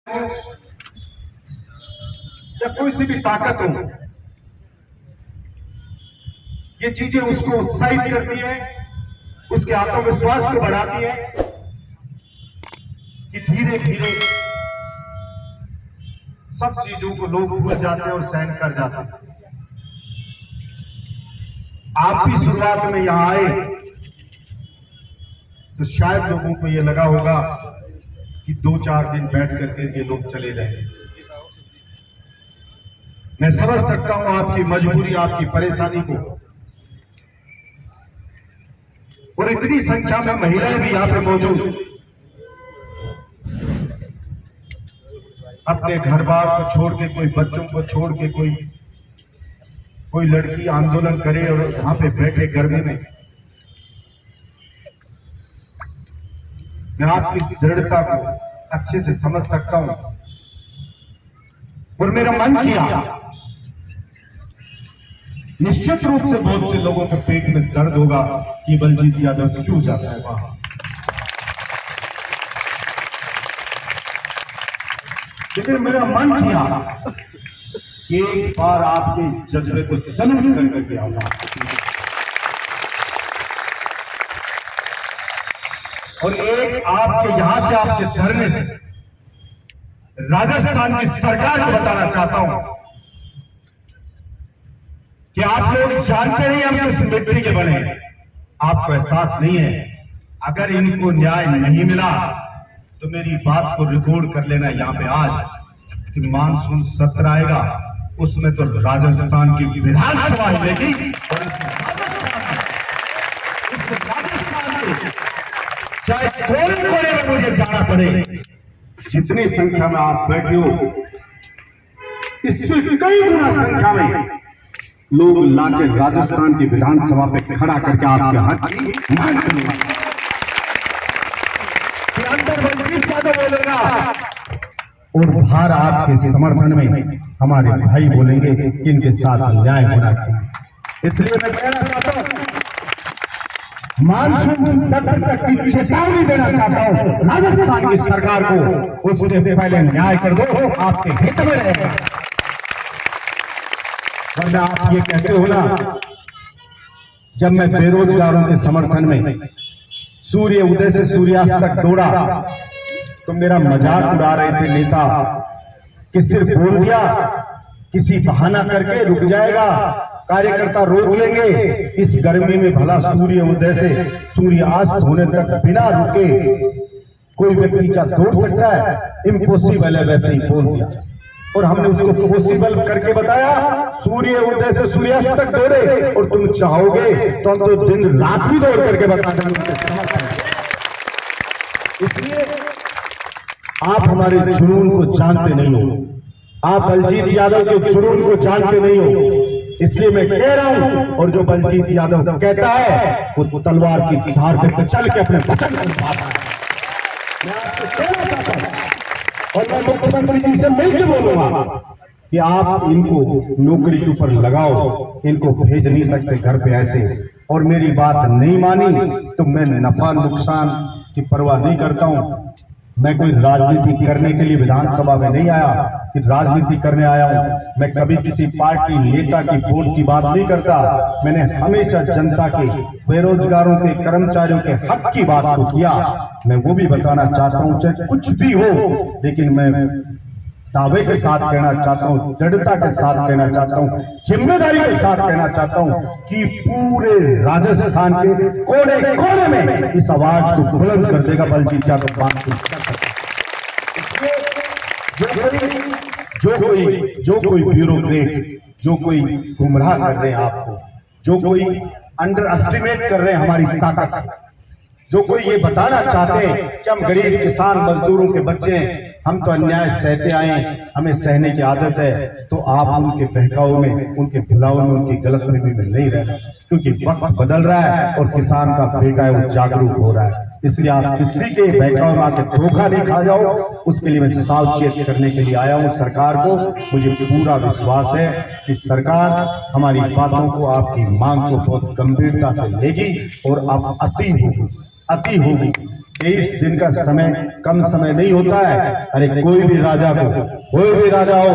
या कोई सी भी ताकत हो, ये चीजें उसको उत्साहित करती है, उसके आत्मविश्वास को बढ़ाती है कि धीरे धीरे सब चीजों को लोग भूल जाते हैं और सहन कर जाते हैं। आप भी शुरुआत में यहां आए तो शायद लोगों को ये लगा होगा कि 2-4 दिन बैठ करके ये लोग चले गए। मैं समझ सकता हूं आपकी मजबूरी, आपकी परेशानी को, और इतनी संख्या में महिलाएं भी यहां पे मौजूद अपने घर बार को छोड़ के, कोई बच्चों को छोड़ के, कोई लड़की आंदोलन करे और यहां पे बैठे गर्मी में। मैं आपकी दृढ़ता को अच्छे से समझ सकता हूं और मेरा मन किया, निश्चित रूप से बहुत से लोगों के पेट में दर्द होगा कि बलजीत यादव क्यों जाता है वहां। लेकिन मेरा मन किया कि एक बार आपके जज्बे को सैल्यूट करके आऊंगा और एक आपके यहां से, आपके धरने से राजस्थान की सरकार को बताना चाहता हूं कि आप लोग जानते नहीं हम किस मिट्टी के बने हैं। आपको एहसास नहीं है। अगर इनको न्याय नहीं मिला तो मेरी बात को रिकॉर्ड कर लेना यहां पे आज कि मानसून सत्र आएगा, उसमें तो राजस्थान की विधानसभा हिलेगी और इस राजस्थान के चाहे कोने कोने में मुझे जाना पड़े, जितनी संख्या में आप बैठे हो इससे कई गुना संख्या में लोग लाके राजस्थान की विधानसभा पे खड़ा करके आपके हक की मांग करेंगे। अंदर बलजीत यादव बोलेगा और बाहर आपके समर्थन में हमारे भाई बोलेंगे कि इनके साथ न्याय होना चाहिए। इसलिए मैं कहना चाहता हूं, मानसून सत्र तक की चेतावनी देना चाहता हूं राजस्थान की सरकार को, उससे पहले न्याय कर दो, आपके हित में रहेगा। वरना आप ये कहते हो ना, जब मैं बेरोजगारों के समर्थन में सूर्य उदय से सूर्यास्त तक दौड़ा तो मेरा मजाक उड़ा रहे थे नेता कि सिर्फ बोल दिया, किसी बहाना करके रुक जाएगा, कार्यकर्ता रोक लेंगे। इस गर्मी में भला सूर्य उदय से सूर्यास्त होने तक बिना रुके कोई व्यक्ति क्या दौड़ सकता है? इम्पॉसिबल है। वैसे ही बोल दिया और हमने उसको पॉसिबल करके बताया, सूर्य उदय से सूर्यास्त तक दौड़े और तुम चाहोगे तो हम तो दिन रात भी दौड़ करके बता देंगे। इसलिए आप हमारे जुनून को जानते नहीं हो, आप बलजीत यादव के जुनून को जानते नहीं हो। इसलिए मैं कह रहा हूं, और जो बलजीत यादव कहता है वो तलवार की धार पे चल के अपने वतन को निभाता है। मैं आपको कहना चाहता हूं और मैं मुख्यमंत्री जी से मिलकर बोलूंगा कि आप इनको नौकरी के ऊपर लगाओ, इनको भेज नहीं सकते घर पे ऐसे। और मेरी बात नहीं मानी तो मैं नफा नुकसान की परवाह नहीं करता हूं। मैं कोई राजनीति करने के लिए विधानसभा में नहीं आया कि राजनीति करने आया हूं। मैं कभी किसी पार्टी नेता की वोट की बात नहीं करता। मैंने हमेशा जनता के, बेरोजगारों के, कर्मचारियों के हक की बात को किया। मैं वो भी बताना चाहता हूं, चाहे कुछ भी हो, लेकिन मैं दावे के साथ कहना चाहता हूं, दृढ़ता के साथ कहना चाहता हूं, जिम्मेदारी के साथ कहना चाहता हूं कि पूरे राजस्थान के कोने कोने में इस आवाज को बुलंद कर देगा बलजीत यादव। जो कोई ब्यूरोक्रेट, जो कोई गुमराह कर रहे हैं आपको, जो कोई अंडर एस्टिमेट कर रहे हैं हमारी ताकत, जो कोई ये बताना चाहते हैं कि हम गरीब किसान मजदूरों के बच्चे हैं, हम तो अन्याय सहते आए, हमें सहने की आदत है, तो आप उनके बहकाव में, उनके भुलाव में, उनकी गलतफहमी में नहीं रहना, क्योंकि वक्त बदल रहा है और किसान का बेटा है वो जागरूक हो रहा है। इसलिए आप किसी के बहकाव में आकर धोखा नहीं खा जाओ, उसके लिए मैं सावचेत करने के लिए आया हूं सरकार को। मुझे पूरा विश्वास है कि सरकार हमारी बातों को, आपकी मांग को बहुत गंभीरता से लेगी और अब अति होगी 23 दिन का समय कम समय नहीं होता है। अरे कोई भी राजा हो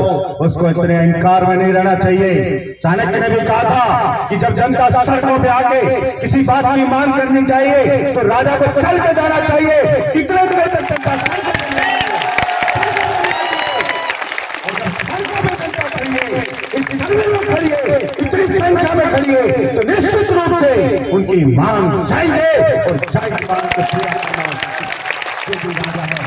उसको इतने अहंकार में नहीं रहना चाहिए। चाणक्य ने भी कहा था कि जब जनता सड़कों पे आके किसी बात की मांग करनी चाहिए तो राजा को चल के जाना चाहिए। कितने देर तक जनता खड़ी है, इतनी संख्या में खड़ी है, तो निश्चित रूप से उनकी मांग चाहिए और चाहिए मांग को पूरा करना जो राजा है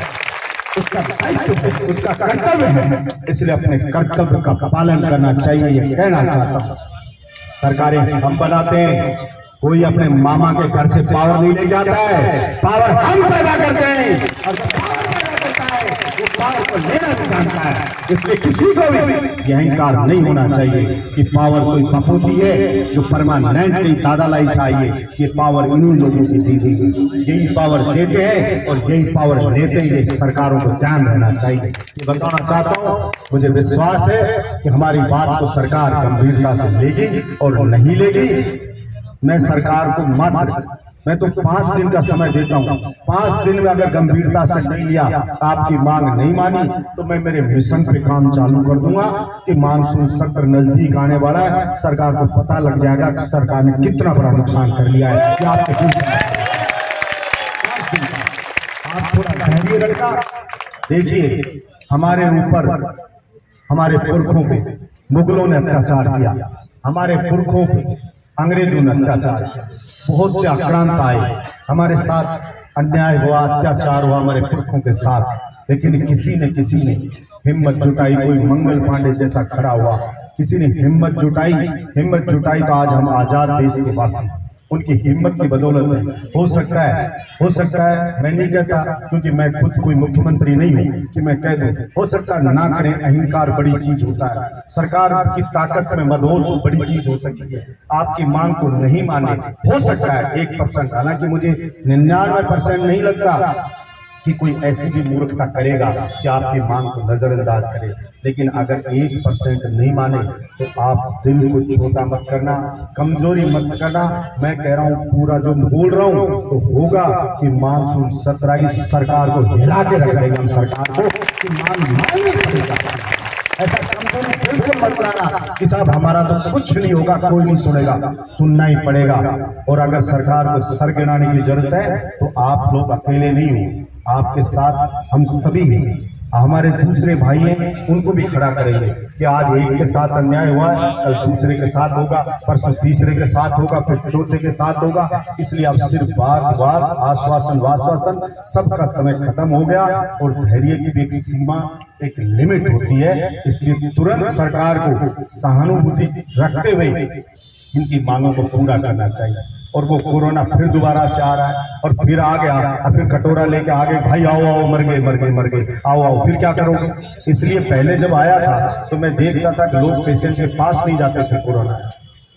उसका दायित्व है, उसका कर्तव्य है। इसलिए अपने कर्तव्य का पालन करना चाहिए, ये कहना चाहता हूँ। सरकारें हम बनाते हैं, कोई अपने मामा के घर से पावर नहीं ले जाता है, पावर हम पैदा करते हैं और पावर पैदा करता है वो पावर को लेना भी जानता है। इसलिए किसी को भी यह अहंकार नहीं होना चाहिए कि पावर कोई पपूती है जो परमानेंट नहीं दादा लाई चाहिए। ये पावर इन्हीं लोगों की दी गई, यही पावर देते हैं और यही पावर लेते हैं। ये सरकारों को ध्यान रहना चाहिए। ये बताना चाहता हूँ, मुझे विश्वास है कि हमारी बात को सरकार गंभीरता से लेगी और नहीं लेगी। मैं सरकार को मैं तो 5 दिन का समय देता हूँ। 5 दिन में अगर गंभीरता से नहीं लिया, आपकी मांग नहीं मानी, तो मैं मेरे मिशन पे काम चालू कर दूंगा कि मानसून सत्र नजदीक आने वाला है। सरकार को पता लग जाएगा कि सरकार ने कितना बड़ा नुकसान कर लिया है। कि आपके आप थोड़ा धैर्य रखना। देखिए, हमारे ऊपर हमारे पुरखों पे मुगलों ने अत्याचार किया, हमारे पुरखों पे अंग्रेजों ने अत्याचार किया, बहुत से आक्रांत आए, हमारे साथ अन्याय हुआ, अत्याचार हुआ हमारे पुरखों के साथ। लेकिन किसी ने हिम्मत जुटाई, कोई मंगल पांडे जैसा खड़ा हुआ, किसी ने हिम्मत जुटाई तो आज हम आजाद देश के वासी। उनकी हिम्मत की बदौलत है। हो सकता है मैं नहीं कहता, क्योंकि मैं खुद कोई मुख्यमंत्री नहीं हूँ कि मैं कह दूं। हो सकता है ना करें, अहंकार बड़ी चीज होता है। सरकार की ताकत में मदहोश बड़ी चीज हो सकती है। आपकी मांग को नहीं माने, हो सकता है 1%, हालांकि मुझे 99% नहीं लगता कि कोई ऐसी भी मूर्खता करेगा कि आपकी मांग को नजरअंदाज करे। लेकिन अगर 1% नहीं माने तो आप दिल को छोटा मत करना, कमजोरी मत करना। मैं कह रहा हूँ, पूरा जो बोल रहा हूँ तो होगा कि मानसून सत्र की सरकार को हिला के रख देगा। हम सरकार को कि माननी पड़ेगा। ऐसा कमजोरी बिल्कुल मत लाना कि साहब हमारा तो कुछ नहीं होगा, कोई नहीं सुनेगा, सुनना ही पड़ेगा। और अगर सरकार को सर गिराने की जरूरत है तो आप लोग अकेले नहीं हो, आपके साथ हम सभी हैं। हमारे दूसरे भाई हैं, उनको भी खड़ा करेंगे कि आज एक के साथ अन्याय हुआ है, कल दूसरे के साथ होगा, परसों तीसरे के साथ होगा, फिर चौथे के साथ होगा। इसलिए अब सिर्फ बात आश्वासन, सबका समय खत्म हो गया और धैर्य की भी एक सीमा, एक लिमिट होती है। इसलिए तुरंत सरकार को सहानुभूति रखते हुए इनकी मांगों को पूरा करना चाहिए। और वो कोरोना फिर दोबारा से आ रहा है और फिर आ गया और फिर कटोरा लेके आ गए, भाई आओ मर गए, आओ फिर क्या करोगे। इसलिए पहले जब आया था तो मैं देखता था कि लोग पेशेंट के पास नहीं जाते थे। कोरोना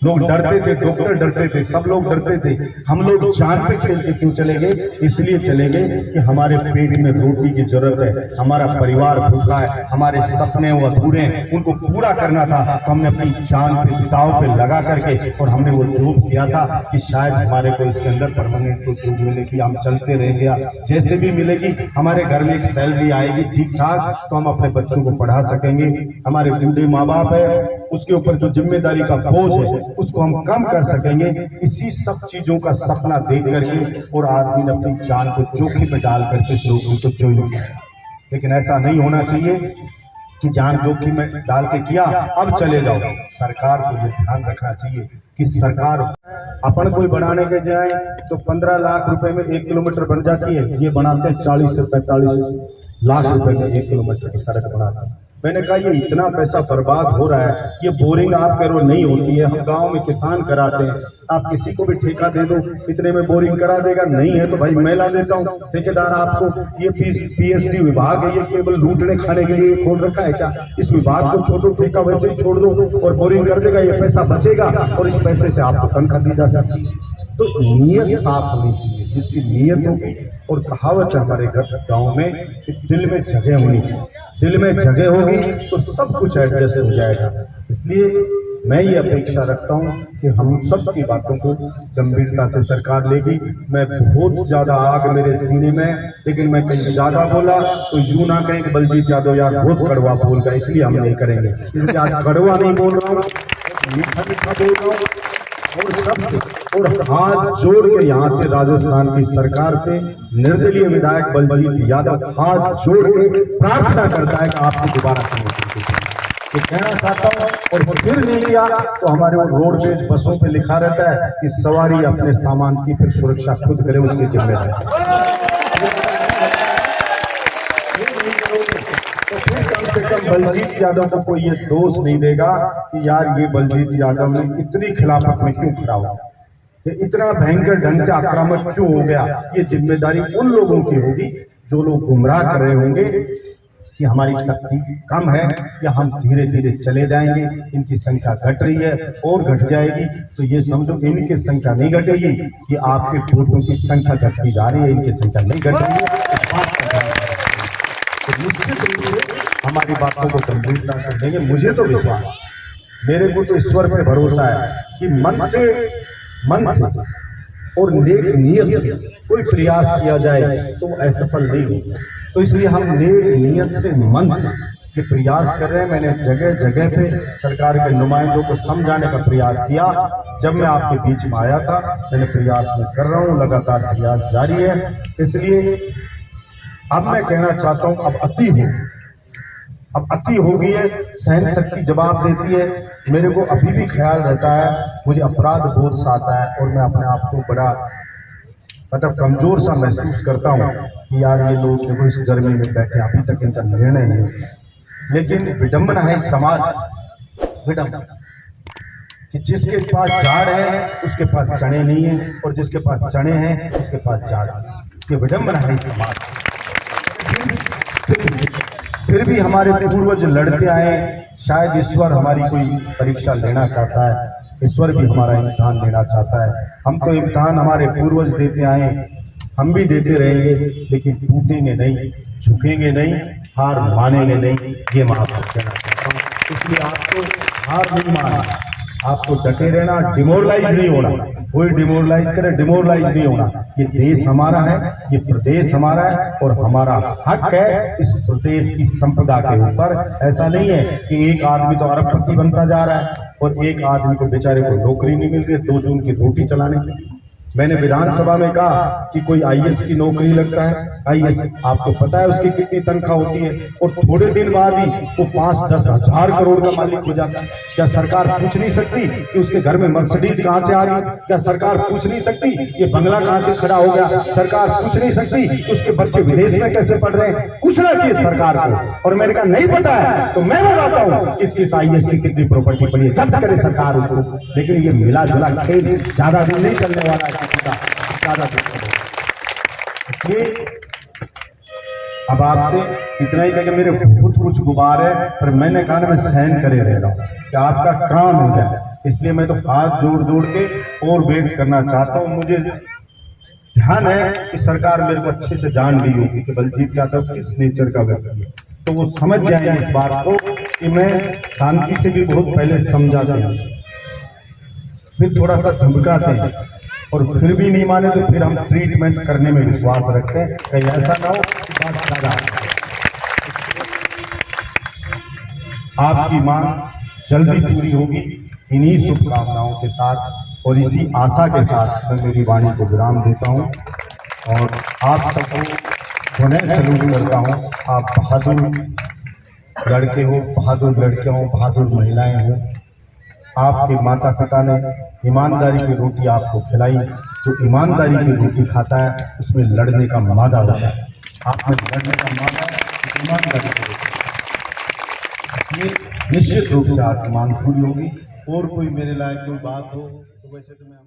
लोग डरते थे, डॉक्टर डरते थे, सब लोग डरते थे। हम लोग जान पे खेल के क्यों चले गए? इसलिए चले गए कि हमारे पेट में रोटी की जरूरत है, हमारा परिवार भूखा है, हमारे सपने वो अधूरे हैं, उनको पूरा करना था। तो हमने अपनी जान पे दाव पे लगा करके और हमने वो जॉब किया था कि शायद हमारे को इसके अंदर परमानेंट कोई जॉब मिलेगी, हम चलते रहेंगे, जैसे भी मिलेगी हमारे घर में एक सैलरी आएगी ठीक ठाक, तो हम अपने बच्चों को पढ़ा सकेंगे। हमारे बूढ़े माँ बाप है, उसके ऊपर जो जिम्मेदारी का बोझ है उसको हम कम कर सकेंगे। इसी सब चीजों का सपना देख करके और आदमी ने अपनी जान को जोखिम में डाल करके इस लोगों को ज्वाइन किया। लेकिन ऐसा नहीं होना चाहिए कि जान जोखिम में डाल के किया अब चले जाओ। सरकार को ये ध्यान रखना चाहिए कि सरकार अपन कोई बनाने के जाए तो 15 लाख रुपए में 1 किलोमीटर बन जाती है, ये बनाते हैं 40 से 45 लाख रुपए में 1 किलोमीटर की सड़क बनाते हैं। मैंने कहा ये इतना पैसा बर्बाद हो रहा है, ये बोरिंग आप करो नहीं होती है, हम गांव में किसान कराते हैं, आप किसी को भी ठेका दे दो इतने में बोरिंग करा देगा, नहीं है तो भाई मैं ला देता हूँ ठेकेदार आपको। ये पीएचडी विभाग है, ये केवल लूटने खाने के लिए खोल रखा है क्या? इस विभाग को छोड़ो, ठेका वैसे ही छोड़ दो और बोरिंग कर देगा, ये पैसा बचेगा और इस पैसे से आपको तनख्वाह दी जा सकती है। तो नीयत साफ होनी चाहिए, जिसकी नीयत होगी। और कहावत है हमारे घर गाँव में, दिल में जगह होनी चाहिए। दिल में जगह होगी तो सब कुछ एडजस्ट हो जाएगा। इसलिए मैं ये अपेक्षा रखता हूँ कि हम सब की बातों को गंभीरता से सरकार लेगी। मैं बहुत ज्यादा आग मेरे सीने में, लेकिन मैं कहीं ज्यादा बोला तो यूं ना कहें कि बलजीत यादव यार बहुत कड़वा बोल गए, इसलिए हम नहीं करेंगे। क्योंकि आज कड़वा नहीं बोल रहा हूँ, मीठा मीठा बोल रहा हूँ और हाथ जोड़ के यहाँ से राजस्थान की सरकार से निर्दलीय विधायक बलजीत यादव हाथ जोड़ के प्रार्थना करता है कि आपको दोबारा तो कहना चाहता हूँ। और फिर नहीं किया तो हमारे वो रोडवेज बसों पे लिखा रहता है कि सवारी अपने सामान की फिर सुरक्षा खुद करे, उसकी जिम्मेदारी। तो फिर कम से कम बलजीत यादव को कोई ये दोष नहीं देगा कि यार ये बलजीत यादव ने इतनी खिलाफत में क्यों खड़ा हुआ, ये इतना भयंकर ढंग से आक्रामक क्यों हो गया। ये जिम्मेदारी उन लोगों की होगी जो लोग गुमराह कर रहे होंगे कि हमारी शक्ति कम है या हम धीरे धीरे चले जाएंगे, इनकी संख्या घट रही है और घट जाएगी। तो ये समझो इनकी संख्या नहीं घटेगी, ये आपके वोटों की संख्या घटती जा रही है, इनकी संख्या नहीं घटेगी। तो निश्चित रूप से हमारी बातों को गंभीरता से लेंगे। मुझे तो विश्वास, मेरे को तो ईश्वर पे भरोसा है कि मन से और नेक नियत से कोई प्रयास किया जाए तो असफल नहीं होगा। तो इसलिए हम नेक नियत से मन से ये प्रयास कर रहे हैं। मैंने जगह जगह पे सरकार के नुमाइंदों को समझाने का प्रयास किया। जब मैं आपके बीच में आया था मैंने प्रयास में कर रहा हूँ, लगातार प्रयास जारी है। इसलिए अब मैं कहना चाहता हूँ अब अति हो गई है, सहन शक्ति जवाब देती है। मेरे को अभी भी ख्याल रहता है, मुझे अपराध बोध सा आता है और मैं अपने आप को बड़ा कमजोर सा महसूस करता हूँ कि यार ये लोग देखो इस गर्मी में बैठे, अभी तक इनका निर्णय नहीं है। लेकिन विडंबना है समाज विडंबना कि जिसके पास झाड़ है उसके पास चने नहीं है और जिसके पास चने हैं उसके पास झाड़ है। ये विडंबना है समाज। फिर भी हमारे पूर्वज लड़ते आए। शायद ईश्वर हमारी कोई परीक्षा लेना चाहता है, ईश्वर भी हमारा इम्तिहान लेना चाहता है। हम तो इम्तिहान हमारे पूर्वज देते आए, हम भी देते रहेंगे, लेकिन टूटेंगे नहीं, झुकेंगे नहीं, हार मानेंगे नहीं। ये मैं आपको कहना चाहता हूँ। इसलिए आपको हार नहीं मानना, आपको डटे रहना, डिमोरलाइज नहीं होना। कोई डिमोरलाइज करे, डिमोरलाइज नहीं होना। ये देश हमारा है, ये प्रदेश हमारा है और हमारा हक है इस प्रदेश की संपदा के ऊपर। ऐसा नहीं है कि एक आदमी तो अरबपति बनता जा रहा है और एक आदमी को बेचारे को नौकरी नहीं मिल रही, 2 जून की रोटी चलाने की। मैंने विधानसभा में कहा कि कोई आईएएस की नौकरी लगता है, आईएएस आपको पता है उसकी कितनी तनख्वाह होती है, और थोड़े दिन बाद ही वो 5-10 हजार करोड़ का मालिक हो जाता है। क्या सरकार पूछ नहीं सकती कि उसके घर में मर्सिडीज कहाँ से आ गई? क्या सरकार पूछ नहीं सकती ये बंगला कहाँ से खड़ा हो गया? सरकार पूछ नहीं सकती कि उसके बच्चे विदेश में कैसे पढ़ रहे हैं? पूछना चाहिए सरकार को। और मैंने कहा नहीं पता है तो मैं बताता हूँ किस आईएएस की कितनी प्रॉपर्टी पड़ी है, जब्त करे सरकार उसको। लेकिन ये मिला जुला खेल ज्यादा दिन नहीं चलने वाला है। इसलिए अब आपसे इतना ही कि मेरे बहुत कुछ गुबार है, पर मैंने कहा मैं सहन करे रह रहा हूँ कि आपका काम हो जाए। इसलिए मैं तो हाथ जोड़ के और वेट करना चाहता हूँ। मुझे ध्यान है कि सरकार मेरे को अच्छे से जान ली होगी कि बलजीत यादव किस नेचर का व्यक्ति है, तो वो समझ जाएंगे इस बात को कि मैं शांति से भी बहुत पहले समझाता हूँ, फिर थोड़ा सा धमकाते हैं और फिर भी नहीं माने तो फिर हम ट्रीटमेंट करने में विश्वास रखते हैं। कहीं ऐसा ना हो कि बात ज्यादा। आपकी मांग जल्दी पूरी होगी, इन्हीं शुभकामनाओं के साथ और इसी आशा के साथ मैं मेरी वाणी को विराम देता हूं और आप सबको पुनः सलूट करता हूं। आप बहादुर लड़के हो, बहादुर लड़कियां हो, बहादुर महिलाएं हो। आपके माता पिता ने ईमानदारी की रोटी आपको खिलाई। जो ईमानदारी की रोटी खाता है उसमें लड़ने का मादा होता है। आपने लड़ने का मादा ईमानदारी की रोटी, निश्चित रूप से आपकी मांग पूरी होगी। और कोई मेरे लायक कोई बात हो तो वैसे तो मैं